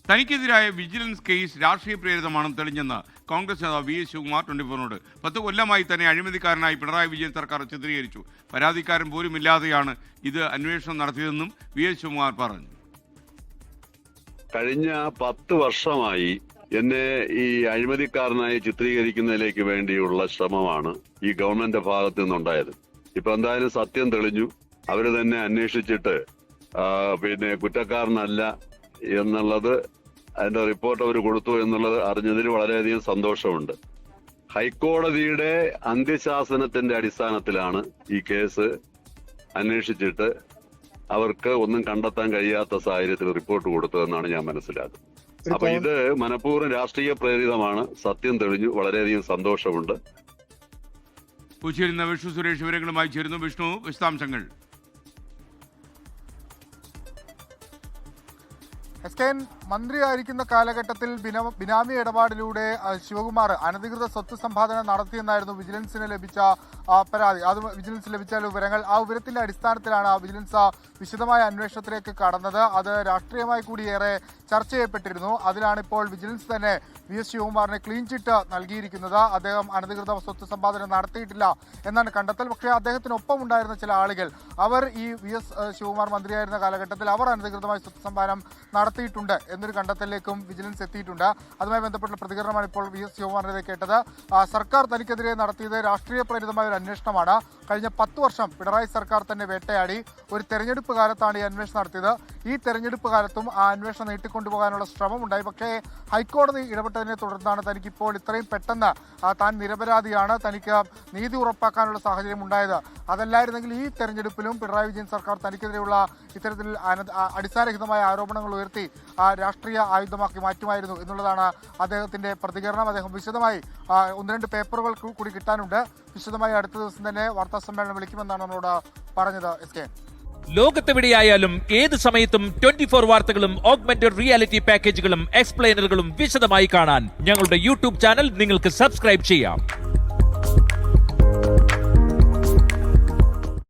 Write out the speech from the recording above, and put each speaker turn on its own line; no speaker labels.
തനിക്കെതിരായ vigilance case രാഷ്ട്രീയ പ്രേരിതമാണെന്ന് തെളിഞ്ഞെന്ന് കോൺഗ്രസ് നേതാവ് V S Shivakumar 24നോട് 10 കൊല്ലമായി തന്നെ അഴിമതിക്കാരനായി പിണറായി വിജയൻ സർക്കാർ ചിത്രീകരിച്ചു. പരാതിക്കാരൻ പോലും ഇല്ലാതെയാണ് ഇത് അന്വേഷണം നടത്തിയതെന്നും വി എസ് ശിവകുമാർ പറഞ്ഞു.
കഴിഞ്ഞ 10 വർഷമായി എന്നെ ഈ അഴിമതിക്കാരനായി ചിത്രീകരിക്കുന്നതിലേക്ക് വേണ്ടിയുള്ള ശ്രമമാണ് ഈ ഗവൺമെന്റ് ഭാഗത്തു നിന്നുണ്ടായത്. ഇപ്പൊ എന്തായാലും സത്യം തെളിഞ്ഞു. അവര് തന്നെ അന്വേഷിച്ചിട്ട് കുറ്റക്കാരനല്ല എന്നുള്ളത് അതിന്റെ റിപ്പോർട്ട് അവർ കൊടുത്തു എന്നുള്ളത് അറിഞ്ഞതിൽ വളരെയധികം സന്തോഷമുണ്ട്. ഹൈക്കോടതിയുടെ അന്ത്യശാസനത്തിന്റെ അടിസ്ഥാനത്തിലാണ് ഈ കേസ് അന്വേഷിച്ചിട്ട് അവർക്ക് ഒന്നും കണ്ടെത്താൻ കഴിയാത്ത സാഹചര്യത്തിൽ റിപ്പോർട്ട് കൊടുത്തതെന്നാണ് ഞാൻ മനസ്സിലാക്കുന്നത്. അപ്പൊ ഇത് മനഃപൂർവ്വം രാഷ്ട്രീയ പ്രേരിതമാണ്. സത്യം തെളിഞ്ഞു. വളരെയധികം സന്തോഷമുണ്ട്.
കൊച്ചിയിൽ നിന്ന് വിഷ്ണു സുരേഷ് വിവരങ്ങളുമായി ചേരുന്നു. വിഷ്ണു, വിശദാംശങ്ങൾ.
എസ്.കെ.എൻ മന്ത്രിയായിരിക്കുന്ന കാലഘട്ടത്തിൽ ബിനാമി ഇടപാടിലൂടെ ശിവകുമാർ അനധികൃത സ്വത്ത് സമ്പാദനം നടത്തിയെന്നായിരുന്നു വിജിലൻസിന് ലഭിച്ച പരാതി. അത് വിജിലൻസ് ലഭിച്ച വിവരങ്ങൾ. ആ വിവരത്തിന്റെ അടിസ്ഥാനത്തിലാണ് വിജിലൻസ് വിശദമായ അന്വേഷണത്തിലേക്ക് കടന്നത്. അത് രാഷ്ട്രീയമായി കൂടി ഏറെ ചർച്ച ചെയ്യപ്പെട്ടിരുന്നു. അതിലാണ് ഇപ്പോൾ വിജിലൻസ് തന്നെ വി എസ് ശിവകുമാറിന് ക്ലീൻ ചിറ്റ് നൽകിയിരിക്കുന്നത്. അദ്ദേഹം അനധികൃത സ്വത്ത് സമ്പാദനം നടത്തിയിട്ടില്ല എന്നാണ് കണ്ടെത്തൽ. പക്ഷേ അദ്ദേഹത്തിനൊപ്പം ഉണ്ടായിരുന്ന ചില ആളുകൾ അവർ ഈ വി എസ് ശിവകുമാർ മന്ത്രിയായിരുന്ന കാലഘട്ടത്തിൽ അവർ അനധികൃതമായ സ്വത്ത് സമ്പാദനം നടത്തിയിട്ടുണ്ട് എന്നൊരു കണ്ടെത്തലിലേക്കും വിജിലൻസ് എത്തിയിട്ടുണ്ട്. അതുമായി ബന്ധപ്പെട്ട പ്രതികരണമാണ് ഇപ്പോൾ വി എസ് ശിവകുമാറിനെ കേട്ടത്. സർക്കാർ തനിക്കെതിരെ നടത്തിയത് രാഷ്ട്രീയ പ്രേരിതമായ ഒരു അന്വേഷണമാണ്. കഴിഞ്ഞ 10 വർഷം പിണറായി സർക്കാർ തന്നെ വേട്ടയാടി. ഒരു തെരഞ്ഞെടുപ്പ് കാലത്താണ് ഈ അന്വേഷണം നടത്തിയത്. ഈ തെരഞ്ഞെടുപ്പ് കാലത്തും ആ അന്വേഷണം നീട്ടിക്കൊണ്ടുപോകാനുള്ള ശ്രമം ഉണ്ടായി. പക്ഷേ ഹൈക്കോടതി ഇടപെട്ടതിനെ തുടർന്നാണ് തനിക്കിപ്പോൾ ഇത്രയും പെട്ടെന്ന് താൻ നിരപരാധിയാണ്, തനിക്ക് നീതി ഉറപ്പാക്കാനുള്ള സാഹചര്യം ഉണ്ടായത്. അതല്ലായിരുന്നെങ്കിൽ ഈ തെരഞ്ഞെടുപ്പിലും പിണറായി വിജയൻ സർക്കാർ തനിക്കെതിരെയുള്ള ഇത്തരത്തിൽ അടിസ്ഥാനരഹിതമായ ആരോപണങ്ങൾ ഉയർത്തി രാഷ്ട്രീയ ആയുധമാക്കി മാറ്റുമായിരുന്നു എന്നുള്ളതാണ് അദ്ദേഹത്തിന്റെ പ്രതികരണം. അദ്ദേഹം വിശദമായി 1-2 പേപ്പറുകൾ കൂടി കിട്ടാനുണ്ട്. വിശദമായി അടുത്ത ദിവസം തന്നെ വാർത്താ സമ്മേളനം വിളിക്കുമെന്നാണ് നമ്മളോട് പറഞ്ഞത്. എസ്.കെ.
ലോകത്തെവിടെയായാലും ഏത് സമയത്തും 24 വാർത്തകളും ഓഗ്മെന്റഡ് റിയാലിറ്റി പാക്കേജുകളും എക്സ്പ്ലെയിനറുകളും വിശദമായി കാണാൻ ഞങ്ങളുടെ യൂട്യൂബ് ചാനൽ നിങ്ങൾക്ക് സബ്സ്ക്രൈബ് ചെയ്യാം.